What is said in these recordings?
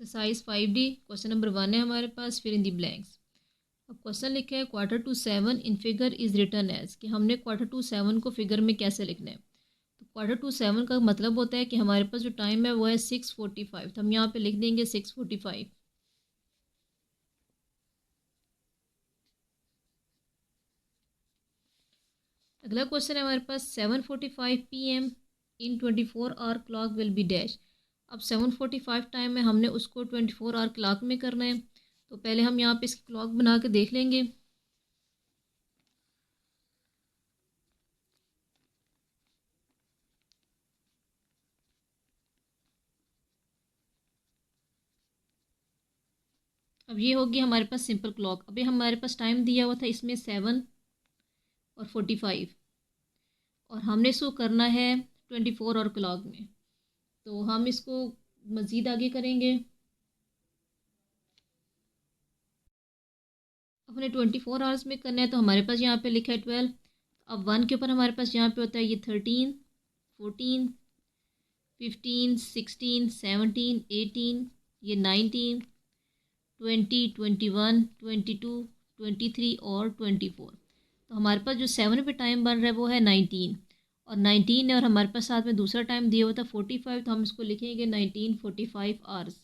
Exercise 5D question number 1 है हमारे पास, फिर इन दी ब्लैंक्स। अब क्वेश्चन लिखा है Q2 7 in figure is return as, कि हमने Q2 7 को फिगर में कैसे लिखना है। तो Q2 7 का मतलब होता है कि हमारे पास जो टाइम है वो है 6:45, तो हम यहाँ पे लिख देंगे 6:45। अगला क्वेश्चन है हमारे पास 7:45 PM in 24 hour clock will be dash. अब 7:45 टाइम में हमने उसको 24 आवर क्लॉक में करना है, तो पहले हम यहाँ पे इसकी क्लॉक बना के देख लेंगे। अब ये होगी हमारे पास सिंपल क्लॉक। अभी हमारे पास टाइम दिया हुआ था इसमें 7:45, और हमने इसको करना है 24 आवर क्लॉक में, तो हम इसको मज़ीद आगे करेंगे। अपने 24 आवर्स में करना है, तो हमारे पास यहाँ पे लिखा है 12। अब 1 के ऊपर हमारे पास यहाँ पे होता है ये 13, 14, 15, 16, 17, 18, ये 19, 20, 21, 22, 23 और 24। तो हमारे पास जो 7 पे टाइम बन रहा है वो है 19, और 19 है, और हमारे पास साथ में दूसरा टाइम दिया हुआ था 45, तो हम इसको लिखेंगे 19:45 आवर्स।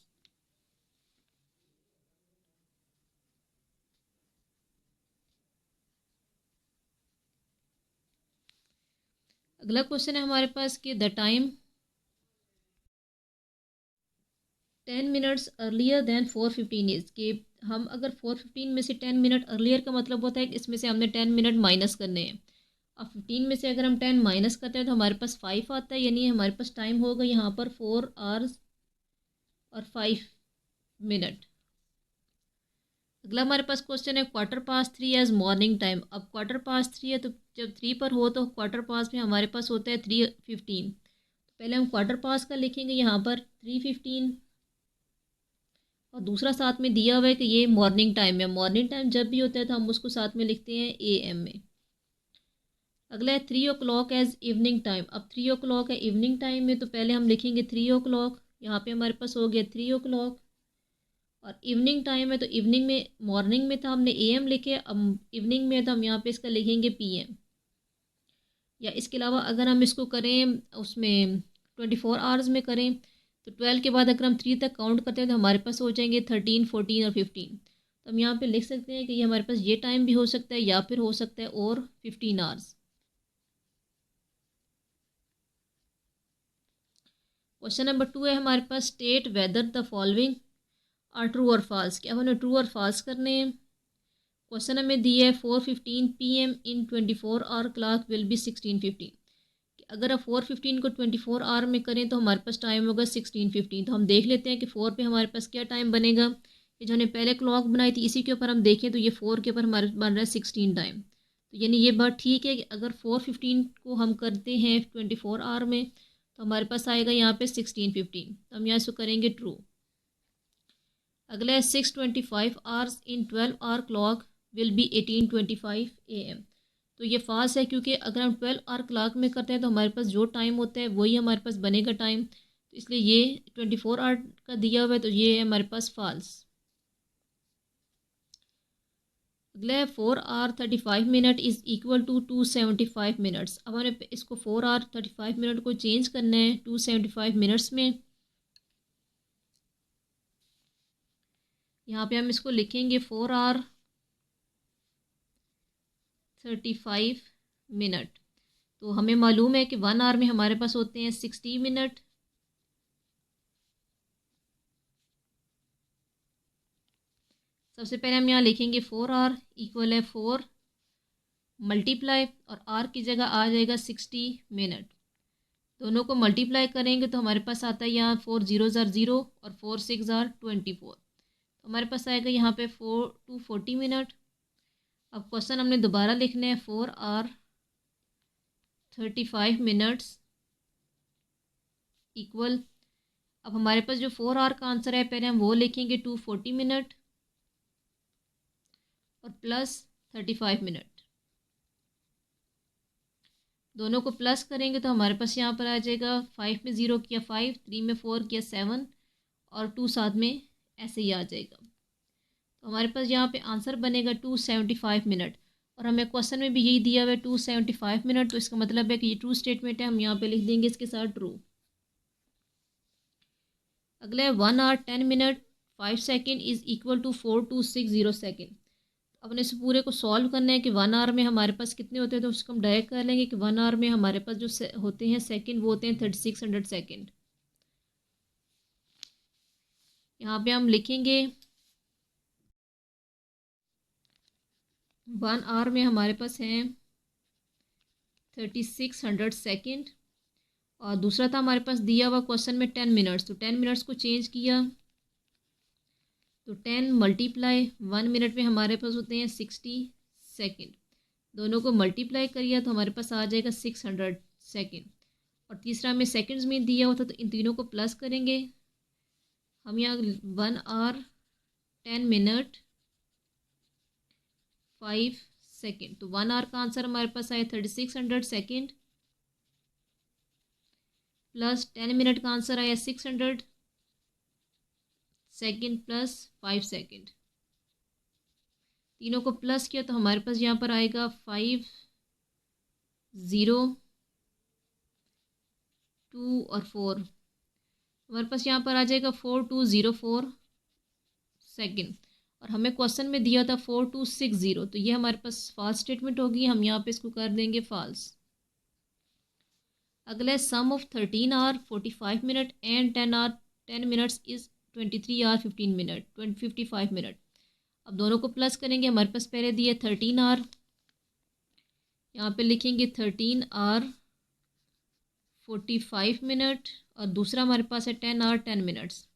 अगला क्वेश्चन है हमारे पास कि the time 10 minutes earlier than 4:15 is, कि हम अगर 4:15 में से 10 मिनट अर्लियर का मतलब होता है कि इसमें से हमने 10 मिनट माइनस करने हैं। अब 15 में से अगर हम 10 माइनस करते हैं तो हमारे पास 5 आता है, यानी हमारे पास टाइम होगा यहाँ पर 4 आवर्स और 5 मिनट। अगला हमारे पास क्वेश्चन है Q3 एज मॉर्निंग टाइम। अब Q3 है, तो जब 3 पर हो तो Q में हमारे पास होता है 3:15। तो पहले हम Q का लिखेंगे यहाँ पर 3:15, और दूसरा साथ में दिया हुआ है कि ये मॉर्निंग टाइम है। मॉर्निंग टाइम जब भी होता है तो हम उसको साथ में लिखते हैं AM में। अगला है 3 o'clock एज इवनिंग टाइम। अब 3 o'clock है इवनिंग टाइम में, तो पहले हम लिखेंगे 3 o'clock। यहाँ पे हमारे पास हो गया 3 o'clock, और इवनिंग टाइम है तो इवनिंग में, मॉर्निंग में था हमने AM लिखे, अब इवनिंग में तो हम यहाँ पे इसका लिखेंगे PM। या इसके अलावा अगर हम इसको करें उसमें 24 आवर्स में करें, तो 12 के बाद अगर हम 3 तक काउंट करते हैं तो हमारे पास हो जाएंगे 13, 14 और 15। तो हम यहाँ पे लिख सकते हैं कि ये हमारे पास ये टाइम भी हो सकता है, या फिर हो सकता है और 15 आवर्स। क्वेश्चन नंबर 2 है हमारे पास state whether the following are true और फॉल्स, कि अब हमें ट्रू और फॉल्स करने हैं। क्वेश्चन हमें दिया है 4:15 PM in 24 hour clock will be 16:15। अगर आप 4:15 को 24 आवर में करें तो हमारे पास टाइम होगा 16:15। तो हम देख लेते हैं कि 4 पे हमारे पास क्या टाइम बनेगा। ये जो हमने पहले क्लॉक बनाई थी इसी के ऊपर हम देखें तो ये 4 के ऊपर हमारे बन रहा है 16 टाइम। तो यानी ये बात ठीक है कि अगर 4:15 को हम करते हैं 24 आवर में तो हमारे पास आएगा यहाँ पे 16:15, तो हम यहाँ इसको करेंगे ट्रू। अगला है 6:25 hours in 12 hour clock will be 18:25 AM। तो ये फास्ट है, क्योंकि अगर हम 12 आवर क्लॉक में करते हैं तो हमारे पास जो टाइम होता है वही हमारे पास बनेगा टाइम, तो इसलिए ये 24 आवर का दिया हुआ है, तो ये है हमारे पास फॉल्स। अगला है 4 hour 35 minute is equal to 275 minutes. अब हमें इसको 4 hour 35 मिनट को चेंज करना है 275 मिनट्स में। यहाँ पे हम इसको लिखेंगे 4 hour 35 मिनट। तो हमें मालूम है कि 1 आवर में हमारे पास होते हैं 60 मिनट। सबसे पहले हम यहाँ लिखेंगे 4 आवर इक्वल है 4 मल्टीप्लाई, और आर की जगह आ जाएगा 60 मिनट। दोनों को मल्टीप्लाई करेंगे तो हमारे पास आता है यहाँ 4 0 0 और 4 6 24। तो हमारे पास आएगा यहाँ पे 40 मिनट। अब क्वेश्चन हमने दोबारा लिखना है 4 hour 35 मिनट्स इक्वल। अब हमारे पास जो 4 आवर का आंसर है पहले हम वो लिखेंगे 240 मिनट और प्लस 35 मिनट। दोनों को प्लस करेंगे तो हमारे पास यहाँ पर आ जाएगा 5 में 0 किया 5, 3 में 4 किया 7, और 2 साथ में ऐसे ही आ जाएगा। तो हमारे पास यहाँ पे आंसर बनेगा 275 मिनट, और हमें क्वेश्चन में भी यही दिया हुआ है 275 मिनट, तो इसका मतलब है कि ये ट्रू स्टेटमेंट है। हम यहाँ पे लिख देंगे इसके साथ ट्रू। अगला है 1 hour 10 minute 5 second is equal to 4260 second. अपने इस पूरे को सॉल्व करना है कि 1 आवर में हमारे पास कितने होते हैं, तो उसको हम डायरेक्ट कर लेंगे कि 1 आवर में हमारे पास जो होते हैं सेकेंड वो होते हैं 3600 सेकेंड। यहाँ पे हम लिखेंगे 1 आवर में हमारे पास हैं 3600 सेकेंड, और दूसरा था हमारे पास दिया हुआ क्वेश्चन में 10 मिनट्स, तो 10 मिनट्स को चेंज किया तो 10 मल्टीप्लाई 1 मिनट में हमारे पास होते हैं 60 सेकेंड। दोनों को मल्टीप्लाई करिए तो हमारे पास आ जाएगा 600 सेकेंड। और तीसरा हमें सेकेंड्स में दिया हुआ था, तो इन तीनों को प्लस करेंगे हम यहाँ 1 आवर 10 मिनट 5 सेकेंड। तो 1 आवर का आंसर हमारे पास आया 3600 सेकेंड, प्लस 10 मिनट का आंसर आया 600 सेकेंड प्लस 5 सेकेंड। तीनों को प्लस किया तो हमारे पास यहाँ पर आएगा 5 0 2 और 4। हमारे पास यहाँ पर आ जाएगा 4204 सेकेंड, और हमें क्वेश्चन में दिया था 4260, तो ये हमारे पास फॉल्स स्टेटमेंट होगी। हम यहाँ पे इसको कर देंगे फॉल्स। अगला sum of 13 hour 45 minute and 10 hour 10 minutes is 23 hour 15 minute 55 minute. अब दोनों को प्लस करेंगे। हमारे पास पहले दिए 13 आवर, यहाँ पे लिखेंगे 13 आवर 45 मिनट, और दूसरा हमारे पास है 10 आवर 10 मिनट्स।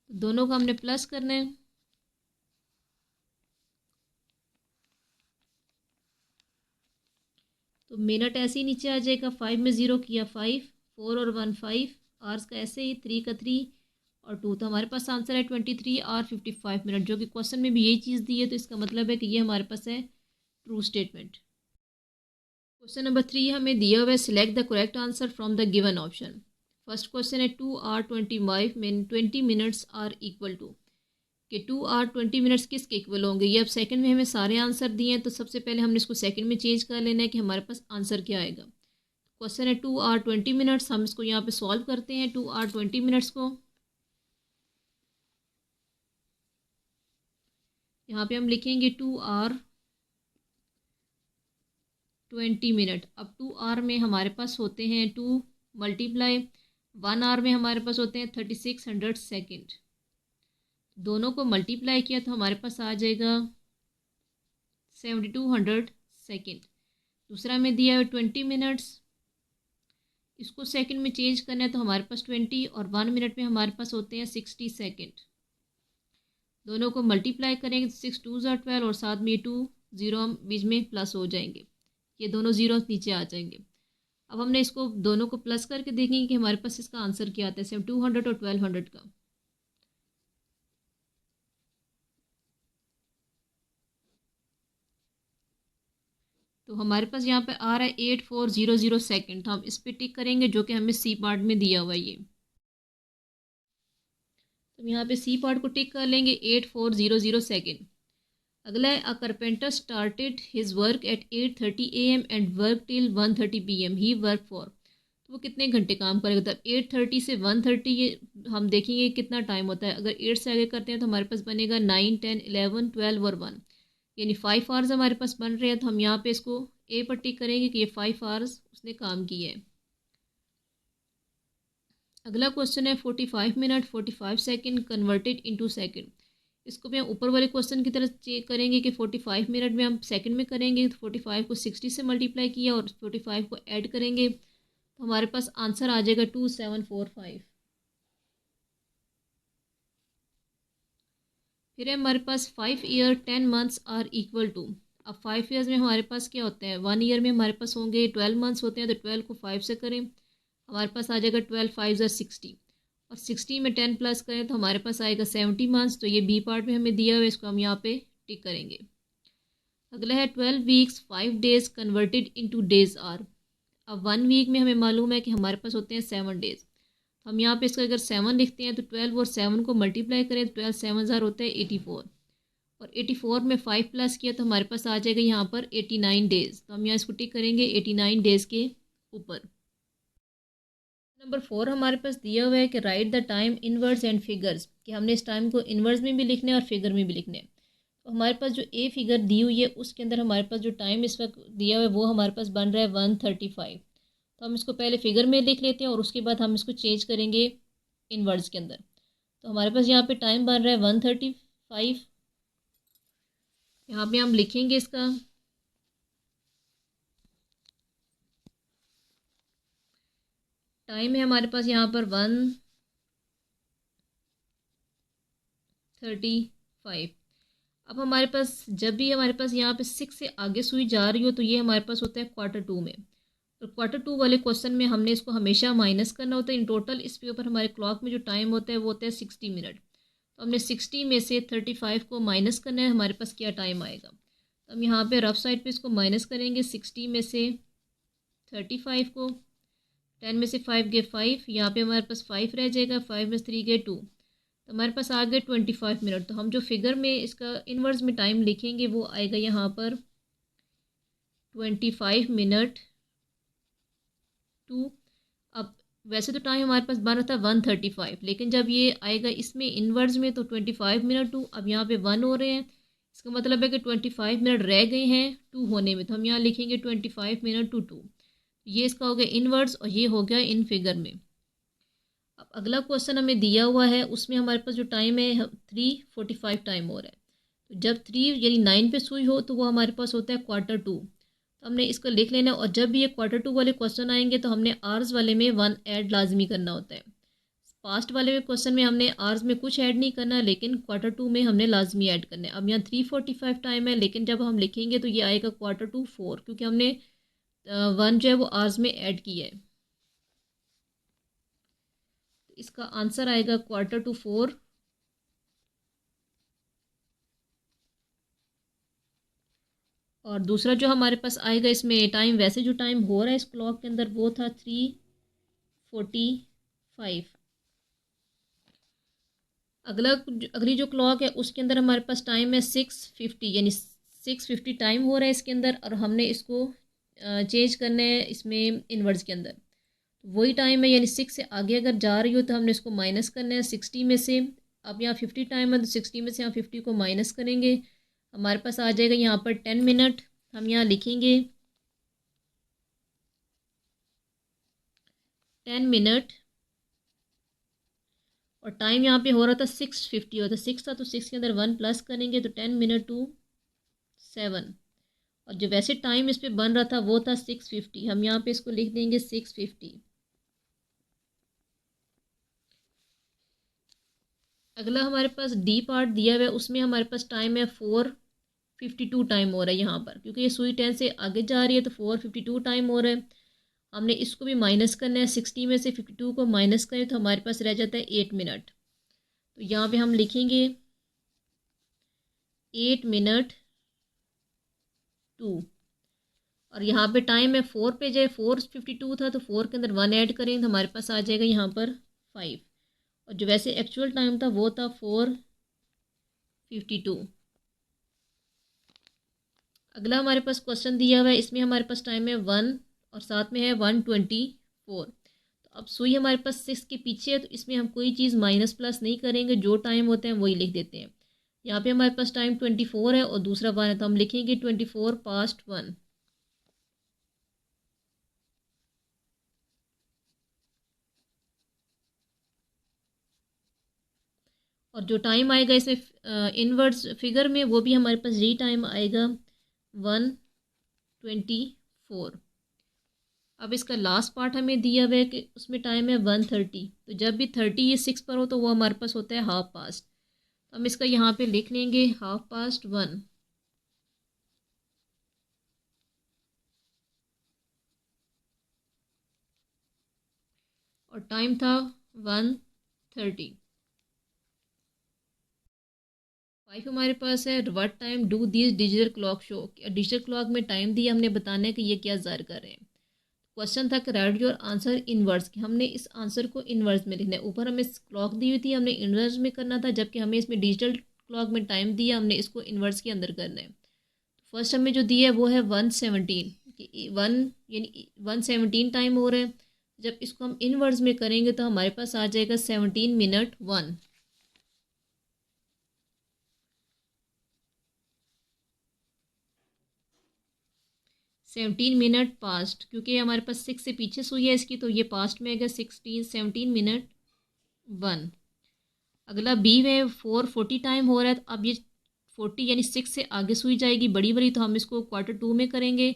दोनों को हमने प्लस करना है। तो मिनट ऐसे ही नीचे आ जाएगा, 5 में 0 किया 5, 4 और 1 5, आवर्स का ऐसे ही 3 का 3 और 2। तो हमारे पास आंसर है 23 आवर 55 मिनट, जो कि क्वेश्चन में भी यही चीज़ दी है, तो इसका मतलब है कि ये हमारे पास है ट्रू स्टेटमेंट। क्वेश्चन नंबर 3 हमें दिया हुआ है select the correct answer from the given option. First question है 2 आवर 25 में 20 मिनट्स आर इक्वल टू, कि 2 आवर 20 मिनट्स किसके इक्वल होंगे। ये अब सेकंड में हमें सारे आंसर दिए हैं, तो सबसे पहले हमने इसको सेकंड में चेंज कर लेना है कि हमारे पास आंसर क्या आएगा। क्वेश्चन है 2 आवर 20 मिनट्स, हम इसको यहाँ पे सॉल्व करते हैं 2 आवर 20 मिनट्स को। यहाँ पे हम लिखेंगे 2 आवर 20 मिनट। अब 2 आवर में हमारे पास होते हैं 2 मल्टीप्लाई 1 आवर में हमारे पास होते हैं 3600 सेकेंड। दोनों को मल्टीप्लाई किया तो हमारे पास आ जाएगा 7200 सेकेंड। दूसरा में दिया है 20 मिनट्स, इसको सेकंड में चेंज करना है तो हमारे पास 20 और 1 मिनट में हमारे पास होते हैं 60 सेकेंड। दोनों को मल्टीप्लाई करेंगे तो 6 2 12 और साथ में 2 0 हम बीच में प्लस हो जाएंगे, ये दोनों जीरो नीचे आ जाएंगे। अब हमने इसको दोनों को प्लस करके देखेंगे कि हमारे पास इसका आंसर क्या आता है 200 और 1200 का। तो हमारे पास यहाँ पे आ रहा है 8400 सेकेंड, तो हम इस पर टिक करेंगे जो कि हमें सी पार्ट में दिया हुआ है ये। तो यहाँ पे सी पार्ट को टिक कर लेंगे 8400 सेकेंड। अगला है अ carpenter started his work at 8:30 AM and work till 1:30 PM he work for. तो वो कितने घंटे काम करेगा, तब 8:30 से 1:30 ये हम देखेंगे कितना टाइम होता है। अगर 8 से आगे करते हैं तो हमारे पास बनेगा 9 10 11 12 और 1, यानी 5 आवर्स हमारे पास बन रहे हैं। तो हम यहाँ पे इसको ए पर टिक करेंगे कि ये 5 आवर्स उसने काम किए हैं। अगला क्वेश्चन है 45 minute 45 second converted into second. इसको भी हम ऊपर वाले क्वेश्चन की तरह चेक करेंगे कि 45 मिनट में हम सेकंड में करेंगे, तो 45 को 60 से मल्टीप्लाई किया और 45 को ऐड करेंगे तो हमारे पास आंसर आ जाएगा 2745। फिर है हमारे पास 5 year 10 months are equal to. अब 5 ईयर्स में हमारे पास क्या होते हैं, 1 ईयर में हमारे पास होंगे 12 मंथ्स होते हैं, तो 12 को 5 से करें हमारे पास आ जाएगा 12 5 60, और 60 में 10 प्लस करें तो हमारे पास आएगा 70 मंथ्स। तो ये बी पार्ट में हमें दिया हुआ है, इसको हम यहाँ पे टिक करेंगे। अगला है 12 weeks 5 days converted into days are. अब 1 वीक में हमें मालूम है कि हमारे पास होते हैं 7 डेज़। हम यहाँ पे इसका अगर 7 लिखते हैं तो 12 और 7 को मल्टीप्लाई करें तो 12 7 ज़ार होता है 84, और 84 में 5 प्लस किया तो हमारे पास आ जाएगा यहाँ पर 89 डेज़। तो हम यहाँ इसको टिक करेंगे 89 डेज़ के ऊपर। नंबर 4 हमारे पास दिया हुआ है कि right the time inwards and figures, कि हमने इस टाइम को इनवर्ड्स में भी लिखना है और फिगर में भी लिखना है। तो हमारे पास जो ए फिगर दी हुई है उसके अंदर हमारे पास जो टाइम इस वक्त दिया हुआ है वो हमारे पास बन रहा है 1:35। तो हम इसको पहले फिगर में लिख लेते हैं और उसके बाद हम इसको चेंज करेंगे इनवर्ड्स के अंदर। तो हमारे पास यहाँ पे टाइम बन रहा है 1:35। यहाँ पे हम लिखेंगे इसका टाइम है हमारे पास यहाँ पर 1:35। अब हमारे पास जब भी हमारे पास यहाँ पे 6 से आगे सुई जा रही हो तो ये हमारे पास होता है Q2 में। तो Q2 वाले क्वेश्चन में हमने इसको हमेशा माइनस करना होता है। इन टोटल इसके ऊपर हमारे क्लॉक में जो टाइम होता है वो होता है 60 मिनट। तो हमने 60 में से 35 को माइनस करना है, हमारे पास क्या टाइम आएगा। तो हम यहाँ पे रफ साइड पे इसको माइनस करेंगे। 60 में से 35 को, 10 में से 5 गए 5, यहाँ पे हमारे पास 5 रह जाएगा, 5 में से 3 गए 2, तो हमारे पास आ गए 25 मिनट। तो हम जो फिगर में इसका इनवर्स में टाइम लिखेंगे वो आएगा यहाँ पर 25 मिनट टू। अब वैसे तो टाइम हमारे पास बन रहा था 1:35, लेकिन जब ये आएगा इसमें इनवर्स में तो 25 मिनट टू। अब यहाँ पे 1 हो रहे हैं, इसका मतलब है कि 25 मिनट रह गए हैं 2 होने में। तो हम यहाँ लिखेंगे 25 मिनट टू 2। ये इसका हो गया इनवर्स और ये हो गया इन फिगर में। अब अगला क्वेश्चन हमें दिया हुआ है, उसमें हमारे पास जो टाइम है 3:45 टाइम हो रहा है। तो जब 3 यानी 9 पे सुई हो तो वो हमारे पास होता है Q2। तो हमने इसको लिख लेना है, और जब भी ये Q2 वाले क्वेश्चन आएंगे तो हमने आर्स वाले में 1 ऐड लाजमी करना होता है। पास्ट वाले में क्वेश्चन में हमने आर्स में कुछ ऐड नहीं करना, लेकिन Q2 में हमने लाजमी ऐड करना है। अब यहाँ 3:45 टाइम है, लेकिन जब हम लिखेंगे तो ये आएगा Q2 4, क्योंकि हमने 1 जो है वो आर्स में ऐड किया है। इसका आंसर आएगा Q2 4। और दूसरा जो हमारे पास आएगा इसमें टाइम, वैसे जो टाइम हो रहा है इस क्लॉक के अंदर वो था 3:45। अगली जो क्लॉक है उसके अंदर हमारे पास टाइम है 6:50, यानी 6:50 टाइम हो रहा है इसके अंदर, और हमने इसको चेंज करना है इसमें इनवर्स के अंदर। वही टाइम है, यानी 6 से आगे अगर जा रही हो तो हमने इसको माइनस करना है 60 में से। अब यहाँ 50 टाइम है तो 60 में से यहाँ 50 को माइनस करेंगे, हमारे पास आ जाएगा यहाँ पर 10 मिनट। हम यहाँ लिखेंगे 10 मिनट, और टाइम यहाँ पे हो रहा था 6:50 होता, 6 था तो 6 के अंदर 1 प्लस करेंगे तो 10 मिनट टू 7। और जो वैसे टाइम इस पे बन रहा था वो था 6:50, हम यहाँ पे इसको लिख देंगे 6:50। अगला हमारे पास डी पार्ट दिया हुआ है, उसमें हमारे पास टाइम है 4:52 टाइम हो रहा है यहाँ पर, क्योंकि ये सुई 10 से आगे जा रही है तो 4:52 टाइम हो रहा है। हमने इसको भी माइनस करना है, 60 में से 52 को माइनस करें तो हमारे पास रह जाता है 8 मिनट। तो यहाँ पे हम लिखेंगे 8 मिनट टू, और यहाँ पे टाइम है 4 पे जाए, 4:52 था तो 4 के अंदर 1 ऐड करेंगे तो हमारे पास आ जाएगा यहाँ पर 5, और जो वैसे एक्चुअल टाइम था वो था 4:52। अगला हमारे पास क्वेश्चन दिया हुआ है, इसमें हमारे पास टाइम है 1 और साथ में है 1:24। तो अब सुई हमारे पास 6 के पीछे है तो इसमें हम कोई चीज़ माइनस प्लस नहीं करेंगे, जो टाइम होते हैं वही लिख देते हैं। यहाँ पे हमारे पास टाइम 24 है और दूसरा 1 है तो हम लिखेंगे 24 पास्ट 1। और जो टाइम आएगा इसमें इनवर्स फिगर में वो भी हमारे पास यही टाइम आएगा 1:24। अब इसका लास्ट पार्ट हमें दिया हुआ है कि उसमें टाइम है 1:30। तो जब भी 30 ये 6 पर हो तो वो हमारे पास होता है 1/2। तो हम इसका यहाँ पे लिख लेंगे 1/2। और टाइम था 1:30। 5 हमारे पास है what time do this digital clock show. Digital clock में टाइम दिया, हमने बताना है कि ये क्या ज़ाहिर कर रहे हैं। क्वेश्चन था कि राइट योर आंसर इनवर्स, कि हमने इस आंसर को इनवर्स में लिखना है। ऊपर हमें क्लॉक दी हुई थी, हमने इनवर्स में करना था, जबकि हमें इसमें डिजिटल क्लॉक में टाइम दिया, हमने इसको इनवर्स के अंदर करना है। फर्स्ट हमें जो दिया है वो है 117, कि 117 टाइम हो रहा है। जब इसको हम इनवर्स में करेंगे तो हमारे पास आ जाएगा 17 मिनट 1। 17 मिनट पास्ट, क्योंकि हमारे पास 6 से पीछे सुई है इसकी, तो ये पास्ट में आएगा 17 मिनट 1। अगला बी में 4:40 टाइम हो रहा है, तो अब ये 40 यानी 6 से आगे सुई जाएगी बड़ी बड़ी, तो हम इसको Q2 में करेंगे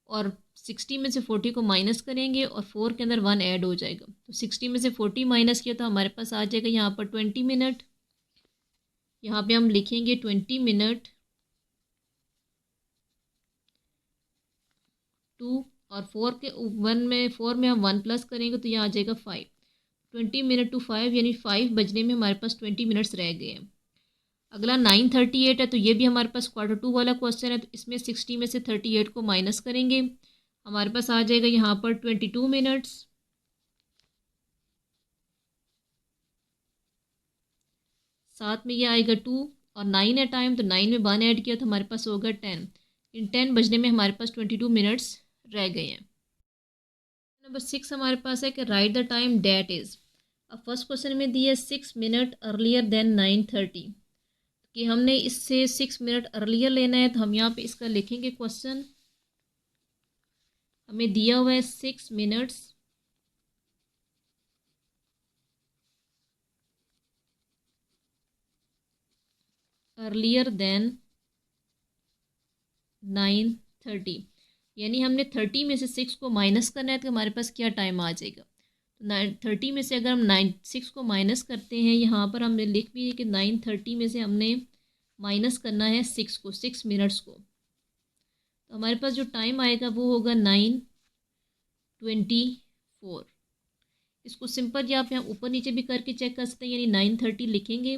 और 60 में से 40 को माइनस करेंगे और 4 के अंदर 1 ऐड हो जाएगा। तो 60 में से 40 माइनस किया तो हमारे पास आ जाएगा यहाँ पर 20 मिनट। यहाँ पे हम लिखेंगे 20 मिनट 2, और 4 में हम 1 प्लस करेंगे तो यहाँ आ जाएगा 5। 20 मिनट टू 5 यानी 5 बजने में हमारे पास 20 मिनट्स रह गए हैं। अगला 9:38 है, तो ये भी हमारे पास Q2 वाला क्वेश्चन है, तो इसमें 60 में से 38 को माइनस करेंगे, हमारे पास आ जाएगा यहाँ पर 22 मिनट्स। साथ में ये आएगा 2 और 9 है टाइम, तो 9 में 1 ऐड किया तो हमारे पास होगा 10। इन 10 बजने में हमारे पास 22 मिनट्स रह गए हैं। नंबर 6 हमारे पास है कि right the time that is. अब फर्स्ट क्वेश्चन में दिया 6 मिनट अर्लियर देन 9:30, कि हमने इससे 6 मिनट अर्लियर लेना है, तो हम यहाँ पे इसका लिखेंगे क्वेश्चन। हमें दिया हुआ है 6 मिनट्स अर्लियर देन 9:30, यानी हमने 30 में से 6 को माइनस करना है, तो हमारे पास क्या टाइम आ जाएगा। तो 30 में से अगर हम 6 को माइनस करते हैं, यहाँ पर हमने लिख भी है कि 9:30 में से हमने माइनस करना है 6 को, 6 मिनट्स को, तो हमारे पास जो टाइम आएगा वो होगा 9:24। इसको सिंपल या आप यहाँ ऊपर नीचे भी करके चेक कर सकते हैं, यानी 9:30 लिखेंगे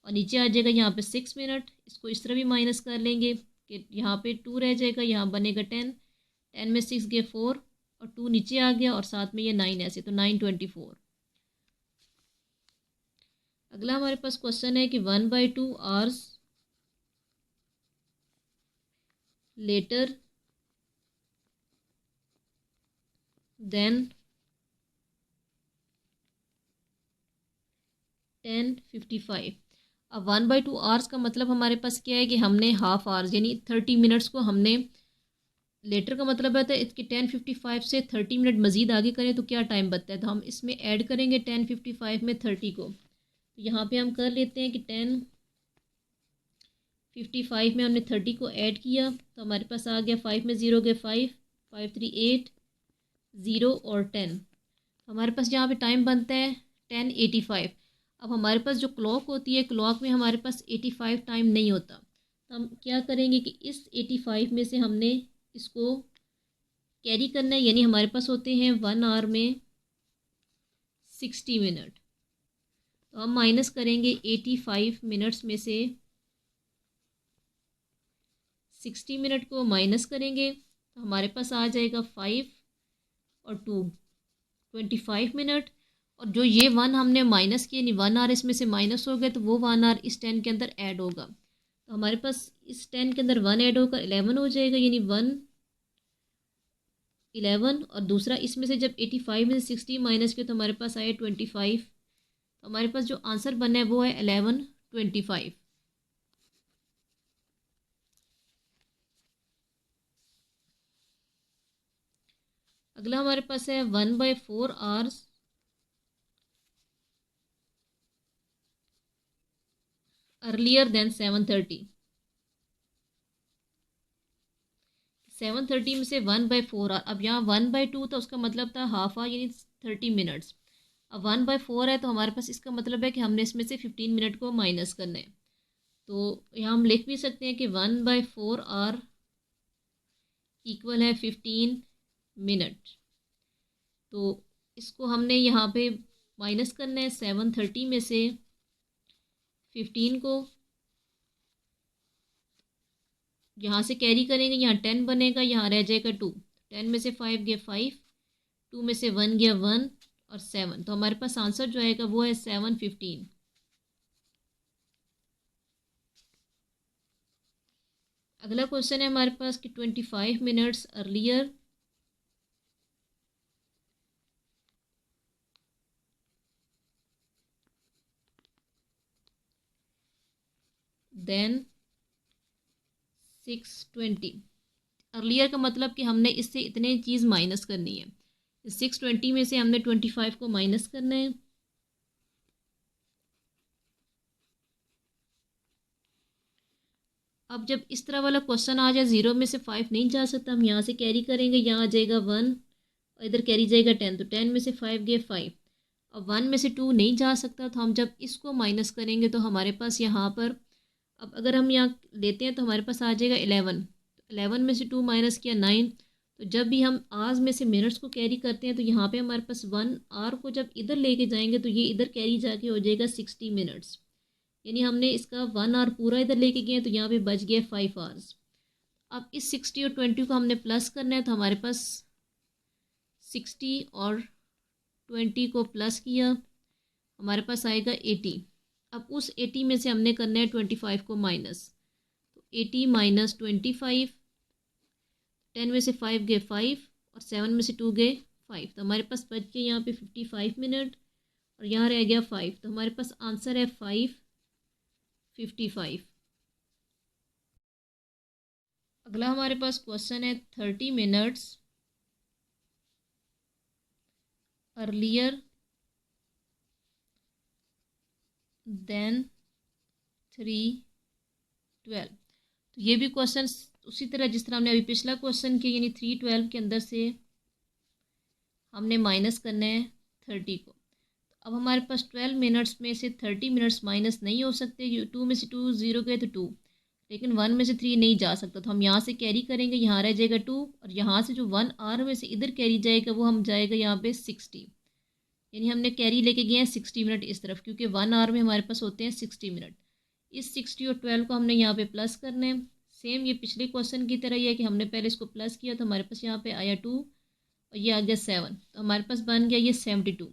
और नीचे आ जाएगा यहाँ पे 6 मिनट। इसको इस तरह भी माइनस कर लेंगे कि यहाँ पे 2 रह जाएगा, यहाँ बनेगा 10, 10 में 6 गए 4 और 2 नीचे आ गया और साथ में ये 9 ऐसे, तो 9:24। अगला हमारे पास क्वेश्चन है कि 1/2 आवर्स लेटर देन 10:55। अब 1/2 आवर्स का मतलब हमारे पास क्या है कि हमने हाफ आवर्स यानी 30 मिनट्स को हमने, लेटर का मतलब है तो इसके 10:55 से 30 मिनट मज़ीद आगे करें तो क्या टाइम बचता है, तो हम इसमें ऐड करेंगे 10:55 में 30 को। तो यहाँ पे हम कर लेते हैं कि 10:55 में हमने 30 को ऐड किया तो हमारे पास आ गया 5 में 0 गए 5, 5 3 8 0 और 10। हमारे पास यहाँ पे टाइम बनता है 10:85। अब हमारे पास जो क्लॉक होती है, क्लॉक में हमारे पास 85 टाइम नहीं होता, तो हम क्या करेंगे कि इस 85 में से हमने इसको कैरी करना है, यानी हमारे पास होते हैं 1 आवर में 60 मिनट, तो हम माइनस करेंगे 85 मिनट्स में से 60 मिनट को माइनस करेंगे तो हमारे पास आ जाएगा 5 और 2 25 मिनट, और जो ये 1 हमने माइनस किया यानी 1 आवर इसमें से माइनस हो गया, तो वो 1 आवर इस 10 के अंदर ऐड होगा, तो हमारे पास इस 10 के अंदर 1 ऐड होकर 11 हो जाएगा, यानी 11। और दूसरा इसमें से जब 85 में से 60 माइनस किया तो हमारे पास आया 25, तो हमारे पास जो आंसर बना है वो है 11:25। अगला हमारे पास है 1/4 आवर्स अर्लियर देन 7:30। 7:30 में से 1/4 आवर, अब यहाँ 1/2 था उसका मतलब था हाफ आवर यानी 30 मिनट्स। अब 1/4 है तो हमारे पास इसका मतलब है कि हमने इसमें से 15 मिनट को माइनस करना है, तो यहाँ हम लिख भी सकते हैं कि 1/4 आवर इक्वल है 15 मिनट। तो इसको हमने यहाँ पे माइनस करना है 7:30 में से 15 को, यहाँ से कैरी करेंगे, यहाँ 10 बनेगा, यहाँ रह जाएगा 2, 10 में से 5 गए 5, 2 में से 1 गया 1 और 7, तो हमारे पास आंसर जो आएगा वो है 7:15। अगला क्वेश्चन है हमारे पास कि 25 मिनट्स अर्लियर देन 6:20। अर्लियर का मतलब कि हमने इससे इतने चीज़ माइनस करनी है। 6:20 में से हमने 25 को माइनस करना है। अब जब इस तरह वाला क्वेश्चन आ जाए 0 में से 5 नहीं जा सकता, हम यहाँ से कैरी करेंगे, यहाँ आ जाएगा 1 और इधर कैरी जाएगा 10, तो 10 में से 5 गए 5। अब 1 में से 2 नहीं जा सकता, तो हम जब इसको माइनस करेंगे तो हमारे पास यहाँ पर, अब अगर हम यहाँ लेते हैं तो हमारे पास आ जाएगा 11। तो 11 में से 2 माइनस किया 9। तो जब भी हम आवर्स में से मिनट्स को कैरी करते हैं तो यहाँ पे हमारे पास 1 आवर को जब इधर लेके जाएंगे तो ये इधर कैरी जाके हो जाएगा 60 मिनट्स। यानी हमने इसका 1 आवर पूरा इधर लेके गए तो यहाँ पे बच गया 5 आवर्स। अब इस 60 और 20 को हमने प्लस करना है, तो हमारे पास 60 और 20 को प्लस किया, हमारे पास आएगा 80। अब उस 80 में से हमने करना है 25 को माइनस, तो 80 माइनस 25, 10 में से 5 गए 5 और 7 में से 2 गए 5, तो हमारे पास बच गए यहाँ पे 55 मिनट और यहाँ रह गया 5, तो हमारे पास आंसर है 5:55। अगला हमारे पास क्वेश्चन है 30 मिनट्स अर्लियर देन 3:12। तो ये भी क्वेश्चन उसी तरह जिस तरह हमने अभी पिछला क्वेश्चन किया, यानी 3:12 के अंदर से हमने माइनस करना है 30 को। तो अब हमारे पास 12 मिनट्स में से 30 मिनट्स माइनस नहीं हो सकते, 2 में से 2 0 गए तो 2, लेकिन 1 में से 3 नहीं जा सकता, तो हम यहाँ से कैरी करेंगे, यहाँ रह जाएगा 2 और यहाँ से जो 1 आवर में से इधर कैरी जाएगा वो हम जाएगा यहाँ पे 60। यानी हमने कैरी लेके गए हैं 60 मिनट इस तरफ, क्योंकि 1 आवर में हमारे पास होते हैं 60 मिनट। इस 60 और 12 को हमने यहाँ पे प्लस करना है। सेम ये पिछले क्वेश्चन की तरह ही है कि हमने पहले इसको प्लस किया तो हमारे पास यहाँ पे आया 2 और ये आ गया 7, तो हमारे पास बन गया ये 72।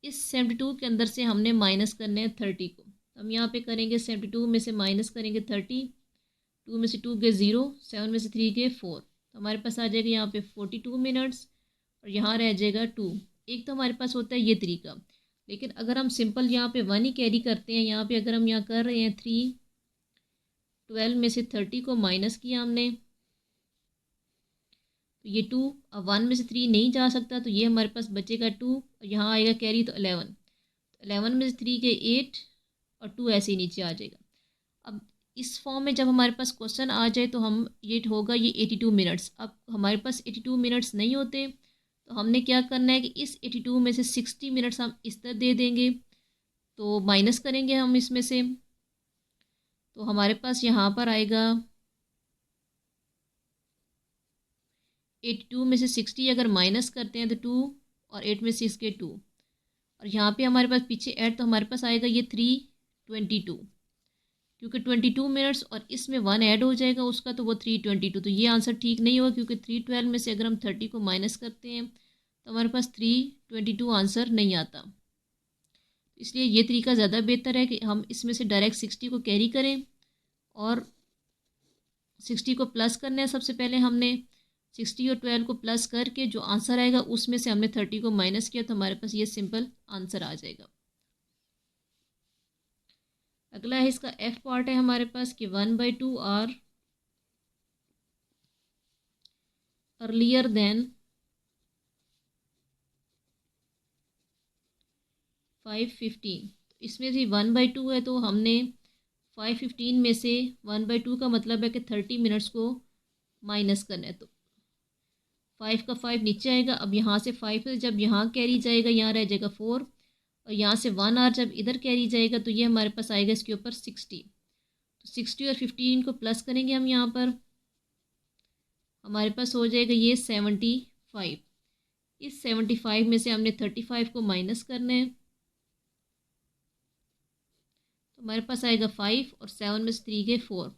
इस 72 के अंदर से हमने माइनस करने हैं 30 को, तो हम यहाँ पे करेंगे 72 में से माइनस करेंगे 30, 2 में से 2 गए 0, 7 में से 3 गए 4, तो हमारे पास आ जाएगा यहाँ पे 42 मिनट्स और यहाँ रह जाएगा 2। एक तो हमारे पास होता है ये तरीका, लेकिन अगर हम सिंपल यहाँ पे 1 ही कैरी करते हैं, यहाँ पे अगर हम यहाँ कर रहे हैं 3:12 में से 30 को माइनस किया हमने, तो ये 2, अब 1 में से 3 नहीं जा सकता, तो ये हमारे पास बचेगा 2 और यहाँ आएगा कैरी तो 11, तो 11 में से 3 के 8 और 2 ऐसे ही नीचे आ जाएगा। अब इस फॉर्म में जब हमारे पास क्वेश्चन आ जाए तो हम ये होगा ये 82 मिनट्स। अब हमारे पास 82 मिनट्स नहीं होते, तो हमने क्या करना है कि इस 82 में से 60 मिनट्स हम इस तरह दे देंगे, तो माइनस करेंगे हम इसमें से, तो हमारे पास यहाँ पर आएगा 82 में से 60 अगर माइनस करते हैं तो 2 और 8 में 6 के 2 और यहाँ पे हमारे पास पीछे ऐड, तो हमारे पास आएगा ये 3:22, क्योंकि 22 मिनट्स और इसमें 1 ऐड हो जाएगा उसका, तो वो 3:22, तो ये आंसर ठीक नहीं होगा, क्योंकि 3:12 में से अगर हम 30 को माइनस करते हैं तो हमारे पास 3:22 आंसर नहीं आता। इसलिए ये तरीका ज़्यादा बेहतर है कि हम इसमें से डायरेक्ट 60 को कैरी करें और 60 को प्लस करना है। सबसे पहले हमने 60 और 12 को प्लस करके जो आंसर आएगा उसमें से हमने 30 को माइनस किया, तो हमारे पास ये सिंपल आंसर आ जाएगा। अगला है इसका एफ पार्ट है हमारे पास कि 1/2 आर अर्लियर देन 5:15। इसमें से 1/2 है, तो हमने 5:15 में से 1/2 का मतलब है कि 30 मिनट्स को माइनस करना है, तो 5 का 5 नीचे आएगा। अब यहाँ से 5 जब यहाँ कैरी जाएगा यहाँ रह जाएगा 4 और यहाँ से 1 आवर जब इधर कैरी जाएगा तो ये हमारे पास आएगा इसके ऊपर 60। तो 60 और 15 को प्लस करेंगे हम यहाँ पर, हमारे पास हो जाएगा ये 75। इस 75 में से हमने 35 को माइनस करना है, तो हमारे पास आएगा 5 और 7 में से 3 गए 4,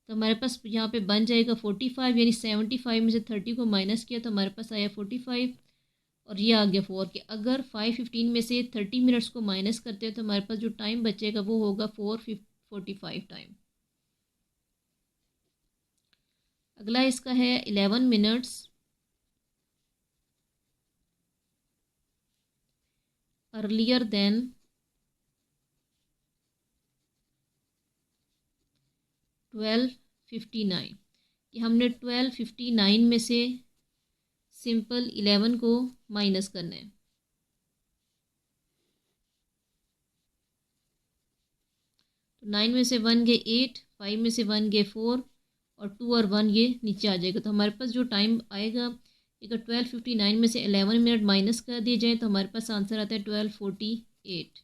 तो हमारे पास यहाँ पे बन जाएगा 45। यानी 75 में से 30 को माइनस किया तो हमारे पास आया 45। और ये आ गया 4 के। अगर 5:15 में से 30 मिनट्स को माइनस करते हैं तो हमारे पास जो टाइम बचेगा वो होगा 4:45 टाइम। अगला इसका है 11 मिनट्स अर्लियर देन 12:59 कि हमने 12:59 में से सिंपल 11 को माइनस करना है। तो 9 में से 1 गए 8, 5 में से 1 गए 4 और 2 और 1 ये नीचे आ जाएगा। तो हमारे पास जो टाइम आएगा, अगर 12:59 में से 11 मिनट माइनस कर दिए जाए तो हमारे पास आंसर आता है 12:48।